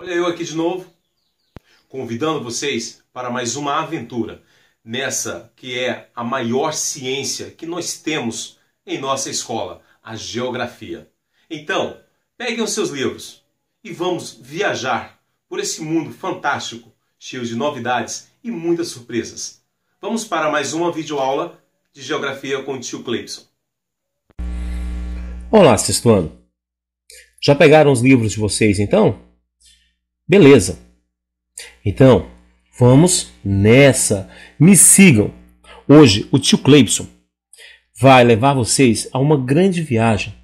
Olha eu aqui de novo, convidando vocês para mais uma aventura nessa que é a maior ciência que nós temos em nossa escola, a geografia. Então, peguem os seus livros e vamos viajar por esse mundo fantástico, cheio de novidades e muitas surpresas. Vamos para mais uma videoaula de geografia com o tio Cleibson. Olá, sexto ano. Já pegaram os livros de vocês, então? Beleza. Então, vamos nessa. Me sigam. Hoje, o tio Cleibson vai levar vocês a uma grande viagem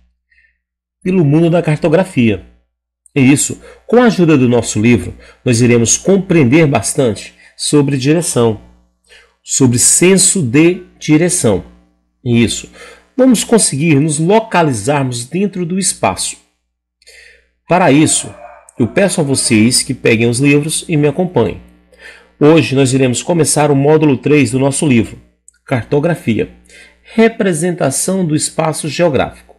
pelo mundo da cartografia. E isso, com a ajuda do nosso livro, nós iremos compreender bastante sobre direção, sobre senso de direção. E isso, vamos conseguir nos localizarmos dentro do espaço. Para isso, eu peço a vocês que peguem os livros e me acompanhem. Hoje nós iremos começar o módulo 3 do nosso livro, Cartografia, Representação do Espaço Geográfico.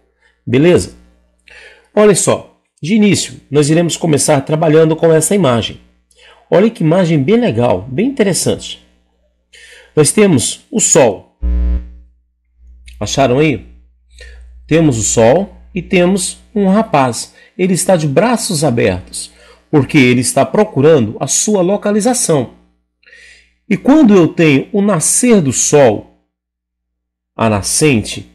Beleza? Olha só, de início nós iremos começar trabalhando com essa imagem. Olha que imagem bem legal, bem interessante. Nós temos o Sol. Acharam aí? Temos o Sol e temos um rapaz. Ele está de braços abertos, porque ele está procurando a sua localização. E quando eu tenho o nascer do Sol, a nascente,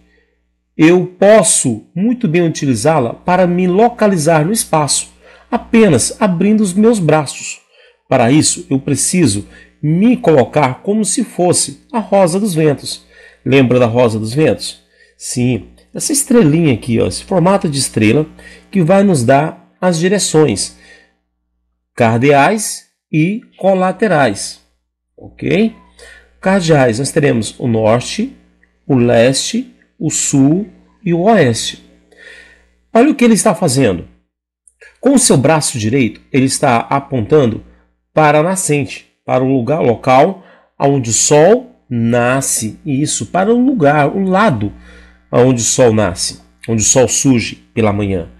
eu posso muito bem utilizá-la para me localizar no espaço, apenas abrindo os meus braços. Para isso, eu preciso me colocar como se fosse a rosa dos ventos. Lembra da rosa dos ventos? Sim, essa estrelinha aqui, ó, esse formato de estrela que vai nos dar as direções cardeais e colaterais. Ok? Cardeais, nós teremos o norte, o leste, o sul e o oeste. Olha o que ele está fazendo. Com o seu braço direito, ele está apontando para a nascente, para o local onde o Sol nasce. Isso, para o lugar, o lado onde o Sol nasce, onde o Sol surge pela manhã.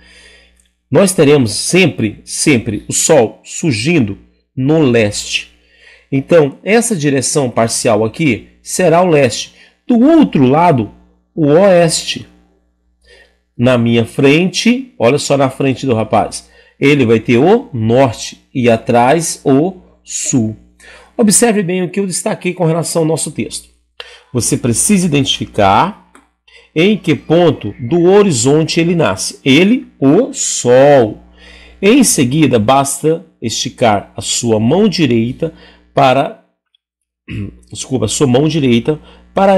Nós teremos sempre o Sol surgindo no leste. Então, essa direção parcial aqui será o leste. Do outro lado, o oeste. Na minha frente, olha só na frente do rapaz, ele vai ter o norte e atrás o sul. Observe bem o que eu destaquei com relação ao nosso texto. Você precisa identificar em que ponto do horizonte ele nasce. Ele, o Sol. Em seguida, basta esticar a sua mão direita para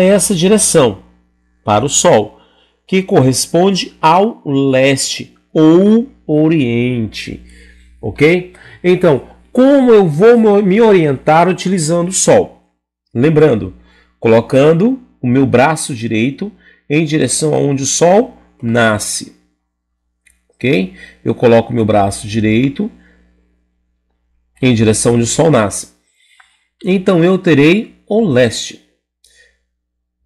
essa direção, para o Sol, que corresponde ao leste ou oriente. Ok? Então, como eu vou me orientar utilizando o Sol? Lembrando, colocando o meu braço direito em direção aonde o Sol nasce. Ok? Eu coloco o meu braço direito em direção onde o Sol nasce. Então eu terei o leste.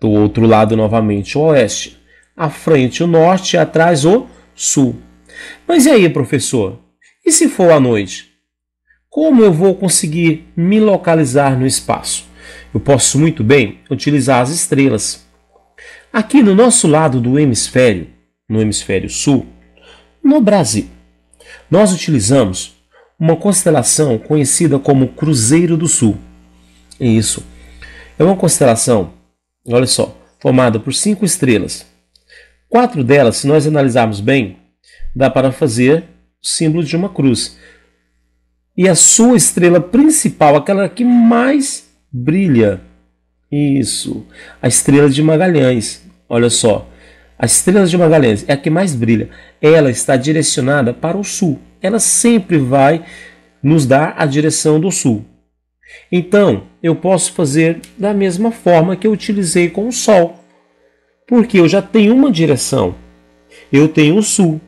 Do outro lado, novamente, o oeste. À frente, o norte, atrás, o sul. Mas e aí, professor? E se for à noite? Como eu vou conseguir me localizar no espaço? Eu posso muito bem utilizar as estrelas. Aqui no nosso lado do hemisfério, no hemisfério sul, no Brasil, nós utilizamos uma constelação conhecida como Cruzeiro do Sul. Isso é uma constelação, olha só, formada por 5 estrelas. 4 delas, se nós analisarmos bem, dá para fazer o símbolo de uma cruz. E a sua estrela principal, aquela que mais brilha, isso, a estrela de Magalhães. Olha só, a estrela de Magalhães é a que mais brilha. Ela está direcionada para o sul. Ela sempre vai nos dar a direção do sul. Então, eu posso fazer da mesma forma que eu utilizei com o Sol. Porque eu já tenho uma direção. Eu tenho o sul.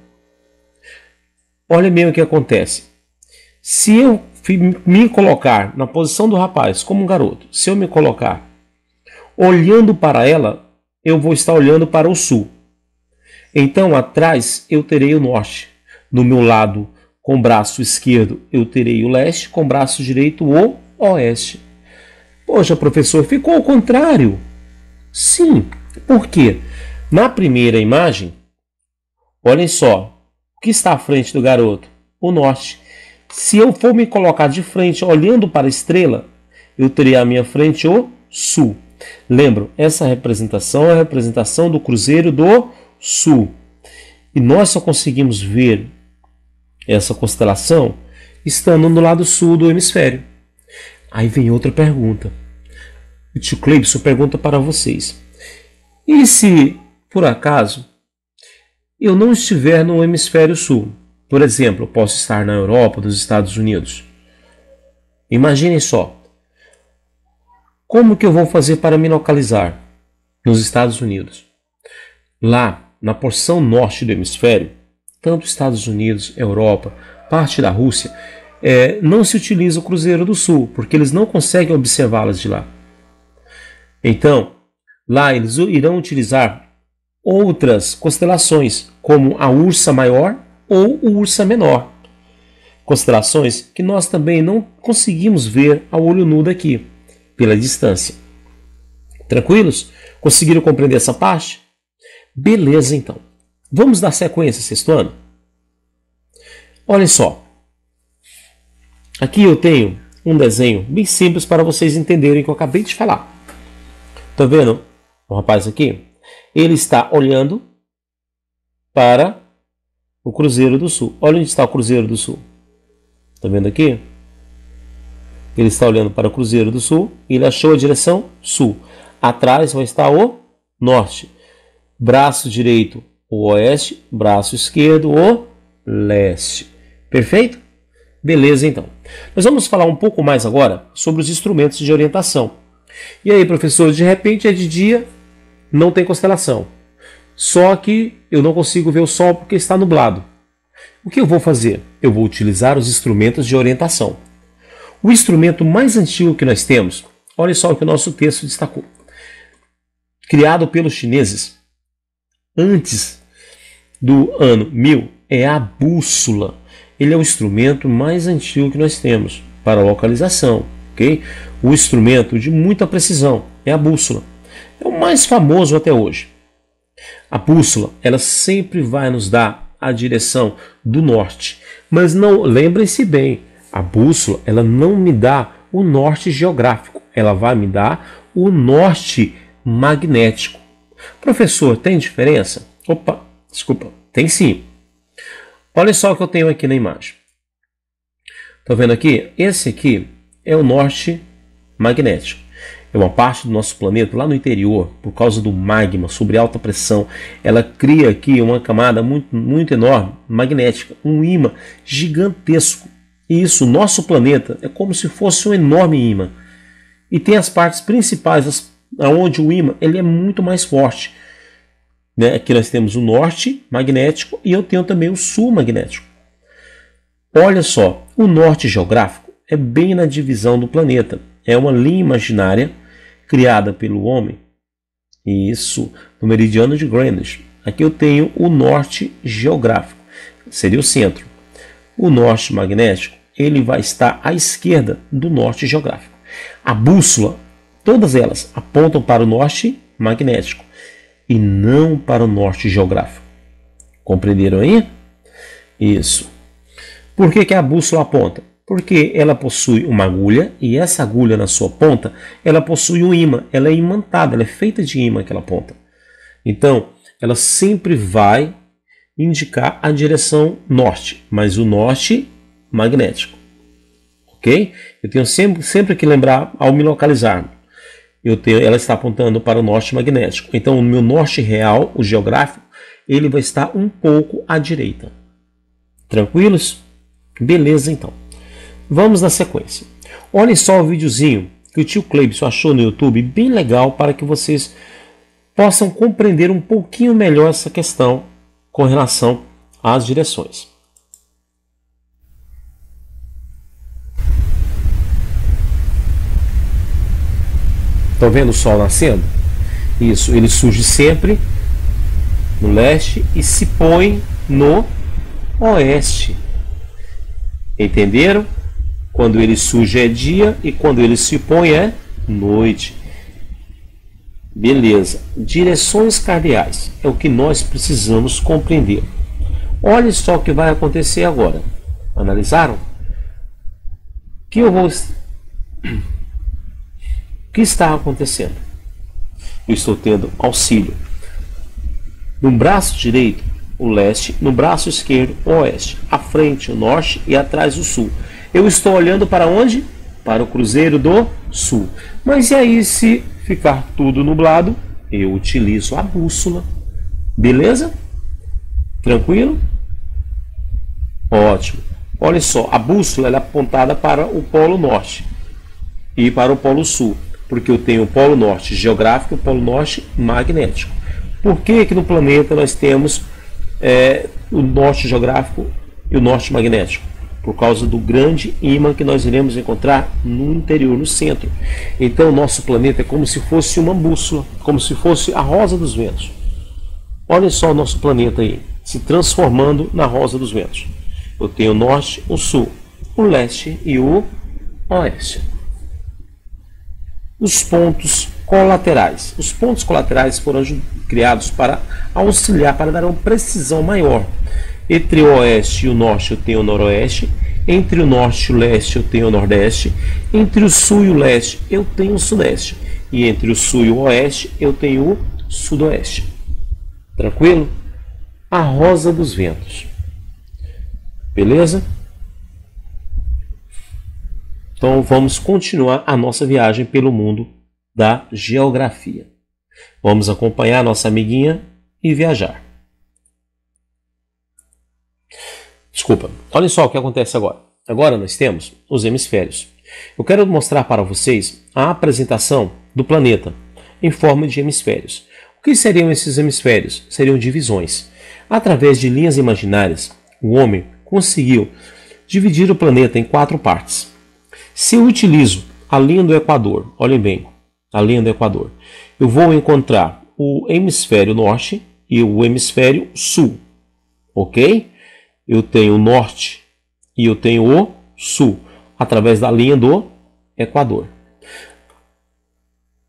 Olha bem o que acontece. Se eu me colocar na posição do rapaz como um garoto, se eu me colocar olhando para ela, eu vou estar olhando para o sul. Então, atrás eu terei o norte. Do meu lado Com o braço esquerdo eu terei o leste, com o braço direito o oeste. Poxa, professor, ficou ao contrário. Sim, por quê? Na primeira imagem, olhem só, o que está à frente do garoto? O norte. Se eu for me colocar de frente, olhando para a estrela, eu terei à minha frente o sul. Lembram, essa representação é a representação do Cruzeiro do Sul. E nós só conseguimos ver essa constelação estando no lado sul do hemisfério. Aí vem outra pergunta. O tio Cleibson pergunta para vocês. E se, por acaso, eu não estiver no hemisfério sul? Por exemplo, eu posso estar na Europa, nos Estados Unidos. Imaginem só. Como que eu vou fazer para me localizar nos Estados Unidos? Lá, na porção norte do hemisfério, tanto Estados Unidos, Europa, parte da Rússia, não se utiliza o Cruzeiro do Sul, porque eles não conseguem observá-las de lá. Então, lá eles irão utilizar outras constelações, como a Ursa Maior ou o Ursa Menor. Constelações que nós também não conseguimos ver ao olho nu daqui, pela distância. Tranquilos? Conseguiram compreender essa parte? Beleza, então. Vamos dar sequência, sexto ano? Olhem só. Aqui eu tenho um desenho bem simples para vocês entenderem o que eu acabei de falar. Tá vendo o rapaz aqui? Ele está olhando para o Cruzeiro do Sul. Olha onde está o Cruzeiro do Sul. Tá vendo aqui? Ele está olhando para o Cruzeiro do Sul e ele achou a direção sul. Atrás vai estar o norte. Braço direito, o oeste. Braço esquerdo, o leste. Perfeito? Beleza, então. Nós vamos falar um pouco mais agora sobre os instrumentos de orientação. E aí, professor, de repente é de dia, não tem constelação. Só que eu não consigo ver o sol porque está nublado. O que eu vou fazer? Eu vou utilizar os instrumentos de orientação. O instrumento mais antigo que nós temos, olha só o que o nosso texto destacou. Criado pelos chineses antes do ano 1000, é a bússola. Ele é o instrumento mais antigo que nós temos para localização. Okay? O instrumento de muita precisão é a bússola. É o mais famoso até hoje. A bússola, ela sempre vai nos dar a direção do norte. Mas não, lembrem-se bem, a bússola, ela não me dá o norte geográfico, ela vai me dar o norte magnético. Professor, tem diferença? Opa, desculpa, tem sim. Olha só o que eu tenho aqui na imagem. Está vendo aqui? Esse aqui é o norte magnético. É uma parte do nosso planeta lá no interior, por causa do magma, sobre alta pressão. Ela cria aqui uma camada muito enorme, magnética, um ímã gigantesco. E isso, o nosso planeta, é como se fosse um enorme ímã. E tem as partes principais, onde o ímã ele é muito mais forte. Né? Aqui nós temos o norte magnético e eu tenho também o sul magnético. Olha só, o norte geográfico é bem na divisão do planeta. É uma linha imaginária criada pelo homem. Isso, no meridiano de Greenwich. Aqui eu tenho o norte geográfico, seria o centro. O norte magnético, ele vai estar à esquerda do norte geográfico. A bússola, todas elas apontam para o norte magnético e não para o norte geográfico. Compreenderam aí? Isso. Por que a bússola aponta? Porque ela possui uma agulha e essa agulha na sua ponta, ela possui um ímã. Ela é imantada, ela é feita de ímã aquela ponta. Então, ela sempre vai indicar a direção norte, mas o norte magnético. Ok? Eu tenho sempre que lembrar ao me localizar. Ela está apontando para o norte magnético. Então, o meu norte real, o geográfico, ele vai estar um pouco à direita. Tranquilos? Beleza, então. Vamos na sequência. Olhem só o videozinho que o tio Cleibson achou no YouTube, bem legal, para que vocês possam compreender um pouquinho melhor essa questão com relação às direções. Estão vendo o sol nascendo? Isso, ele surge sempre no leste e se põe no oeste. Entenderam? Quando ele surge é dia e quando ele se põe é noite. Beleza. Direções cardeais é o que nós precisamos compreender. Olha só o que vai acontecer agora. Analisaram? O que está acontecendo? Eu estou tendo auxílio no braço direito, o leste, no braço esquerdo, o oeste, à frente, o norte e atrás, o sul. Eu estou olhando para onde? Para o Cruzeiro do Sul. Mas e aí, se ficar tudo nublado, eu utilizo a bússola. Beleza? Tranquilo? Ótimo. Olha só, a bússola ela é apontada para o Polo Norte e para o Polo Sul, porque eu tenho o Polo Norte geográfico e o Polo Norte magnético. Por que no planeta nós temos o Norte geográfico e o Norte magnético? Por causa do grande ímã que nós iremos encontrar no interior, no centro. Então o nosso planeta é como se fosse uma bússola, como se fosse a rosa dos ventos. Olha só o nosso planeta aí, se transformando na rosa dos ventos. Eu tenho o norte, o sul, o leste e o oeste. Os pontos colaterais. Os pontos colaterais foram criados para auxiliar, para dar uma precisão maior. Entre o oeste e o norte eu tenho o noroeste. Entre o norte e o leste eu tenho o nordeste. Entre o sul e o leste eu tenho o sudeste. E entre o sul e o oeste eu tenho o sudoeste. Tranquilo? A rosa dos ventos. Beleza? Então vamos continuar a nossa viagem pelo mundo da geografia. Vamos acompanhar a nossa amiguinha e viajar. Desculpa, olha só o que acontece agora. Agora nós temos os hemisférios. Eu quero mostrar para vocês a apresentação do planeta em forma de hemisférios. O que seriam esses hemisférios? Seriam divisões. Através de linhas imaginárias, o homem conseguiu dividir o planeta em 4 partes. Se eu utilizo a linha do Equador, olhem bem, a linha do Equador, eu vou encontrar o hemisfério norte e o hemisfério sul, ok? Eu tenho o norte e eu tenho o sul, através da linha do Equador.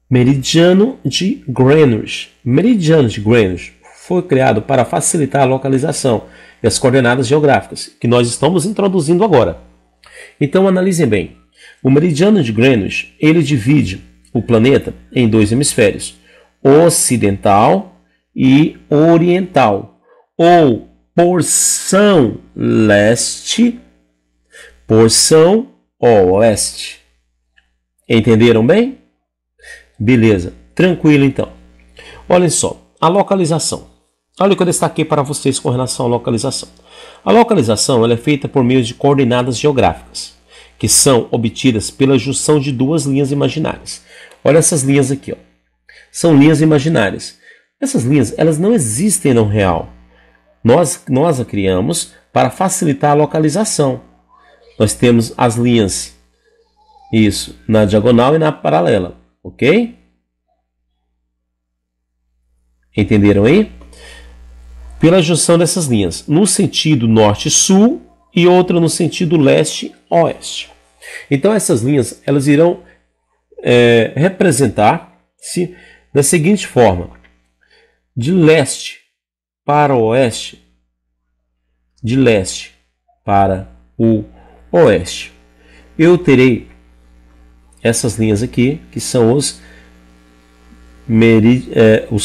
Meridiano de Greenwich. Meridiano de Greenwich foi criado para facilitar a localização e as coordenadas geográficas, que nós estamos introduzindo agora. Então analisem bem. O meridiano de Greenwich, ele divide o planeta em 2 hemisférios, ocidental e oriental, ou porção leste, porção oeste. Entenderam bem? Beleza, tranquilo então. Olhem só, a localização. Olha o que eu destaquei para vocês com relação à localização. A localização ela é feita por meio de coordenadas geográficas, que são obtidas pela junção de 2 linhas imaginárias. Olha essas linhas aqui, ó. São linhas imaginárias. Essas linhas elas não existem no real. Nós a criamos para facilitar a localização. Nós temos as linhas, isso, na diagonal e na paralela, ok? Entenderam aí? Pela junção dessas linhas, no sentido norte-sul e outra no sentido leste-oeste. Então essas linhas elas irão representar-se da seguinte forma: de leste para o oeste, de leste para o oeste. Eu terei essas linhas aqui, que são os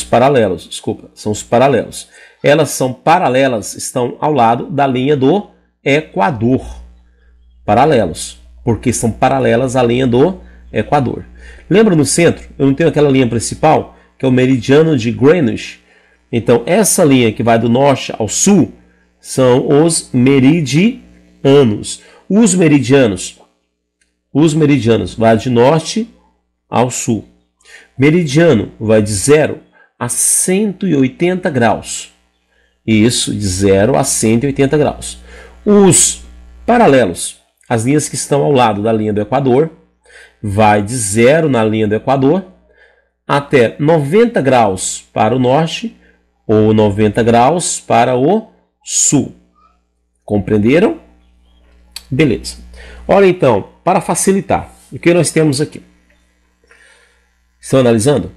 paralelos, desculpa, são os paralelos. Elas são paralelas, estão ao lado da linha do Equador. Paralelos, porque são paralelas à linha do Equador. Lembra no centro? Eu não tenho aquela linha principal, que é o meridiano de Greenwich. Então, essa linha que vai do norte ao sul são os meridianos. Os meridianos vai de norte ao sul. Meridiano vai de 0 a 180 graus. Isso, de 0 a 180 graus. Os paralelos, as linhas que estão ao lado da linha do Equador, vai de 0 na linha do Equador até 90 graus para o norte ou 90 graus para o sul. Compreenderam? Beleza. Olha então, para facilitar, o que nós temos aqui? Estão analisando?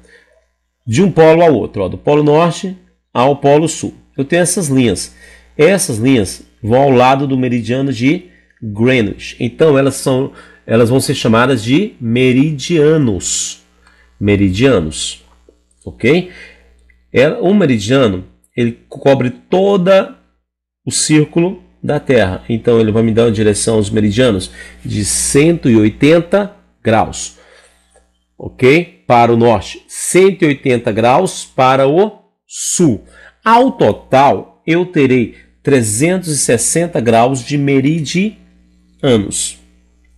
De um polo ao outro, ó, do polo norte ao polo sul. Eu tenho essas linhas. Essas linhas vão ao lado do meridiano de Greenwich. Então elas vão ser chamadas de meridianos. Meridianos. Ok? O meridiano, ele cobre todo o círculo da Terra. Então ele vai me dar uma direção aos meridianos de 180 graus. Ok? Para o norte, 180 graus para o sul. Ao total, eu terei 360 graus de meridianos.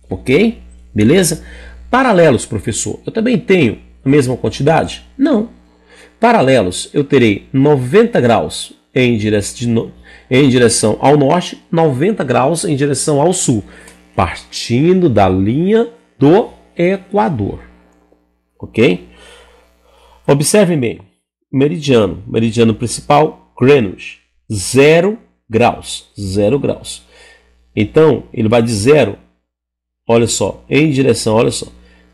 Ok? Beleza? Paralelos, professor, eu também tenho a mesma quantidade? Não. Paralelos, eu terei 90 graus em direção ao norte, 90 graus em direção ao sul, partindo da linha do Equador. Ok? Observe bem. Meridiano principal, Greenwich, 0 graus. 0 graus. Então, ele vai de 0, olha só, em direção, olha só,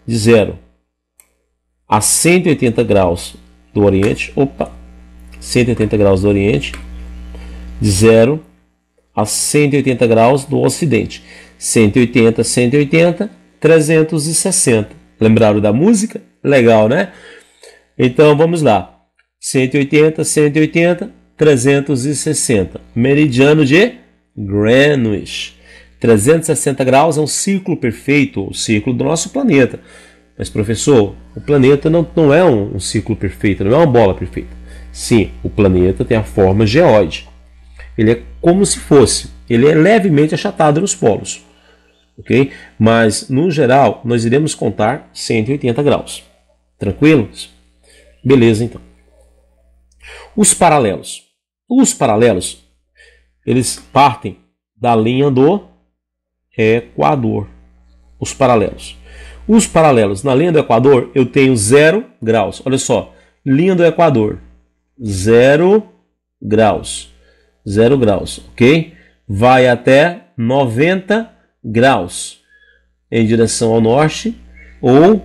de 0 a 180 graus do Oriente, 180 graus do Oriente, de 0 a 180 graus do Ocidente. 180, 180, 360. Lembraram da música? Legal, né? Então, vamos lá. 180, 180, 360. Meridiano de Greenwich. 360 graus é um círculo perfeito, o círculo do nosso planeta. Mas, professor, o planeta não é um círculo perfeito, não é uma bola perfeita. Sim, o planeta tem a forma geóide. Ele é como se fosse, ele é levemente achatado nos polos. Ok? Mas, no geral, nós iremos contar 180 graus. Tranquilos? Beleza, então. Os paralelos. Os paralelos, eles partem da linha do Equador. Os paralelos. Os paralelos, na linha do Equador, eu tenho 0 graus. Olha só, linha do Equador, 0 graus. 0 graus, ok? Vai até 90 graus em direção ao norte ou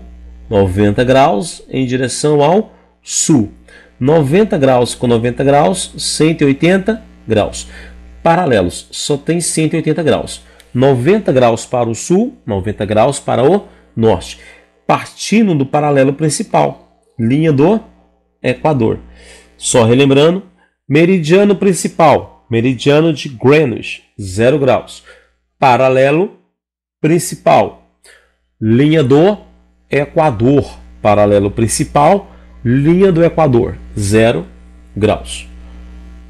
90 graus em direção ao sul. 90 graus com 90 graus, 180 graus. Paralelos, só tem 180 graus. 90 graus para o sul, 90 graus para o norte. Partindo do paralelo principal, linha do Equador. Só relembrando, meridiano principal, meridiano de Greenwich, 0 graus. Paralelo principal, linha do Equador. Paralelo principal, linha do Equador, 0 graus.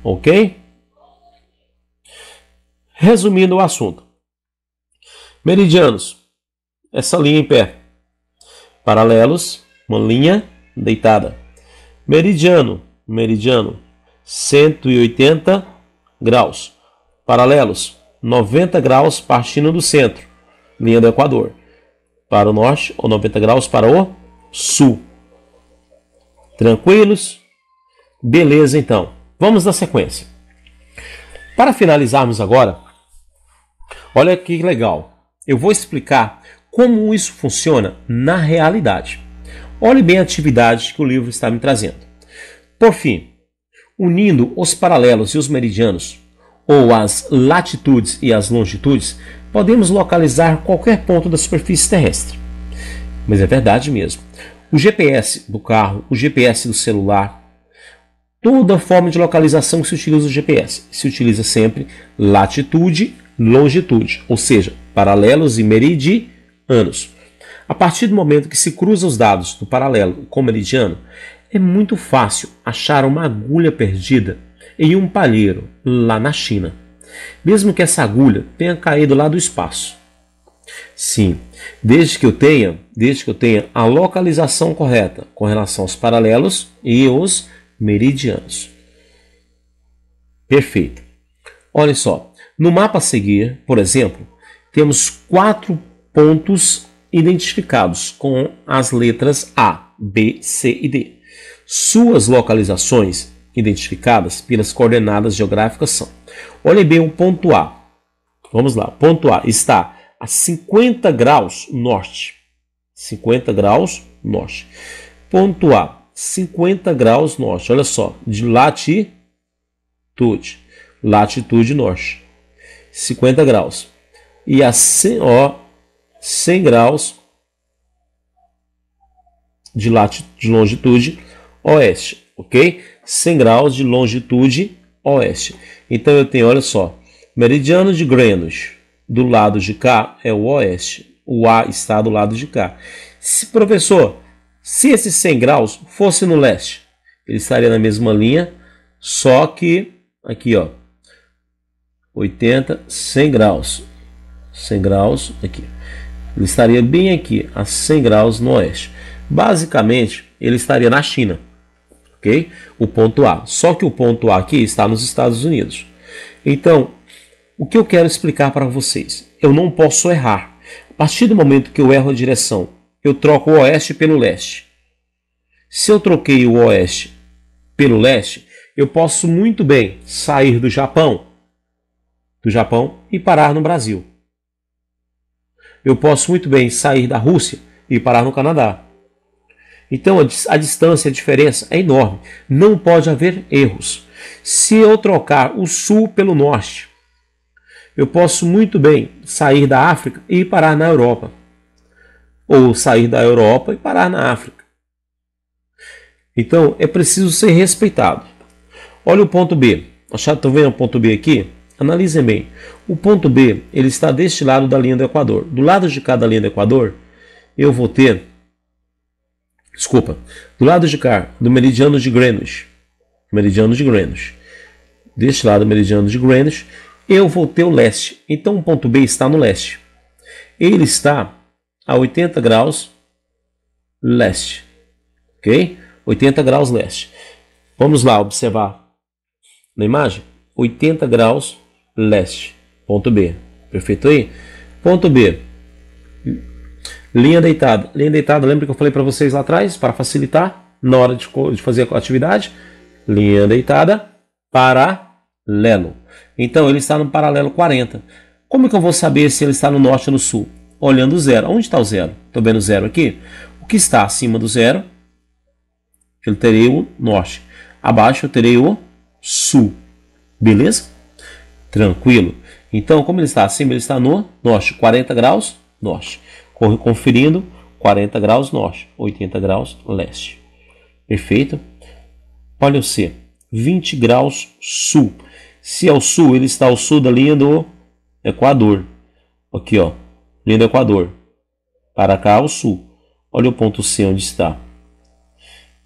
Ok? Resumindo o assunto. Meridianos, essa linha em pé. Paralelos, uma linha deitada. Meridiano, 180 graus. Paralelos, 90 graus partindo do centro, linha do Equador. Para o norte, ou 90 graus para o sul. Tranquilos? Beleza, então. Vamos na sequência. Para finalizarmos agora, olha que legal. Eu vou explicar como isso funciona na realidade. Olhe bem a atividade que o livro está me trazendo. Por fim, unindo os paralelos e os meridianos, ou as latitudes e as longitudes, podemos localizar qualquer ponto da superfície terrestre. Mas é verdade mesmo. O GPS do carro, o GPS do celular, toda forma de localização que se utiliza o GPS, se utiliza sempre latitude, longitude, ou seja, paralelos e meridianos. A partir do momento que se cruza os dados do paralelo com o meridiano, é muito fácil achar uma agulha perdida em um palheiro lá na China, mesmo que essa agulha tenha caído lá do espaço. Sim, desde que eu tenha a localização correta com relação aos paralelos e os meridianos. Perfeito. Olha só, no mapa a seguir, por exemplo, temos 4 pontos identificados com as letras A, B, C e D. Suas localizações identificadas pelas coordenadas geográficas são: olhe bem o ponto A. Vamos lá. Ponto A está a 50 graus norte. 50 graus norte. Ponto A, 50 graus norte. Olha só, de latitude. Latitude norte. 50 graus. E a 100 graus de longitude oeste. Ok? 100 graus de longitude oeste. Então eu tenho, olha só, meridiano de Greenwich. Do lado de cá é o oeste. O A está do lado de cá. Professor, se esses 100 graus fosse no leste, ele estaria na mesma linha, só que aqui, ó, 80, 100 graus. 100 graus aqui. Ele estaria bem aqui, a 100 graus no oeste. Basicamente, ele estaria na China. Ok? O ponto A. Só que o ponto A aqui está nos Estados Unidos. Então, o que eu quero explicar para vocês? Eu não posso errar. A partir do momento que eu erro a direção, eu troco o oeste pelo leste. Se eu troquei o oeste pelo leste, eu posso muito bem sair do Japão e parar no Brasil. Eu posso muito bem sair da Rússia e parar no Canadá. Então a distância, a diferença é enorme. Não pode haver erros. Se eu trocar o sul pelo norte, eu posso muito bem sair da África e parar na Europa. Ou sair da Europa e parar na África. Então é preciso ser respeitado. Olha o ponto B. Estão vendo o ponto B aqui? Analisem bem. O ponto B ele está deste lado da linha do Equador. Do lado de cá da linha do Equador, eu vou ter... do lado de cá, do meridiano de Greenwich. Meridiano de Greenwich. Deste lado do meridiano de Greenwich, eu vou ter o leste. Então o ponto B está no leste. Ele está a 80 graus leste. Ok? 80 graus leste. Vamos lá observar na imagem. 80 graus leste. Ponto B. Perfeito aí? Ponto B. Linha deitada. Linha deitada, lembra que eu falei para vocês lá atrás? Para facilitar, na hora de fazer a atividade. Linha deitada, paralelo. Então, ele está no paralelo 40. Como que eu vou saber se ele está no norte ou no sul? Olhando o zero. Onde está o zero? Estou vendo o zero aqui? O que está acima do zero, eu terei o norte. Abaixo, eu terei o sul. Beleza? Tranquilo. Então, como ele está acima, ele está no norte. 40 graus norte. Conferindo, 40 graus norte, 80 graus leste. Perfeito? Olha o C, 20 graus sul. Se é o sul, ele está ao sul da linha do Equador. Aqui, ó, linha do Equador. Para cá, o sul. Olha o ponto C onde está.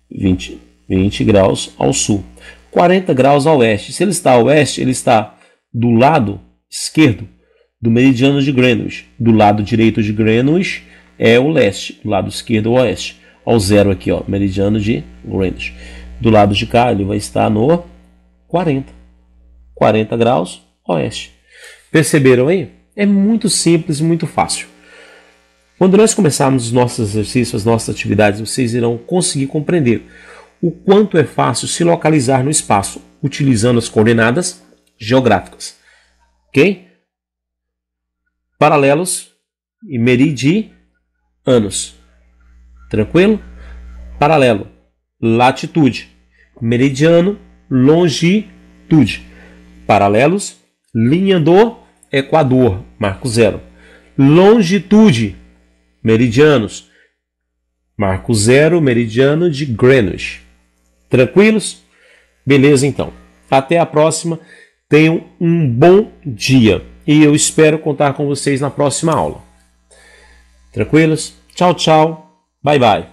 20 graus ao sul. 40 graus ao oeste. Se ele está ao oeste, ele está do lado esquerdo do meridiano de Greenwich. Do lado direito de Greenwich é o leste, do lado esquerdo o oeste. Ao zero aqui, ó, meridiano de Greenwich. Do lado de cá ele vai estar no 40 graus oeste. Perceberam aí? É muito simples e muito fácil. Quando nós começarmos os nossos exercícios, as nossas atividades, vocês irão conseguir compreender o quanto é fácil se localizar no espaço, utilizando as coordenadas geográficas. Ok? Paralelos e meridianos. Tranquilo? Paralelo, latitude. Meridiano, longitude. Paralelos, linha do Equador, marco zero. Longitude, meridianos, marco zero, meridiano de Greenwich. Tranquilos? Beleza, então. Até a próxima. Tenham um bom dia. E eu espero contar com vocês na próxima aula. Tranquilos? Tchau, tchau. Bye, bye.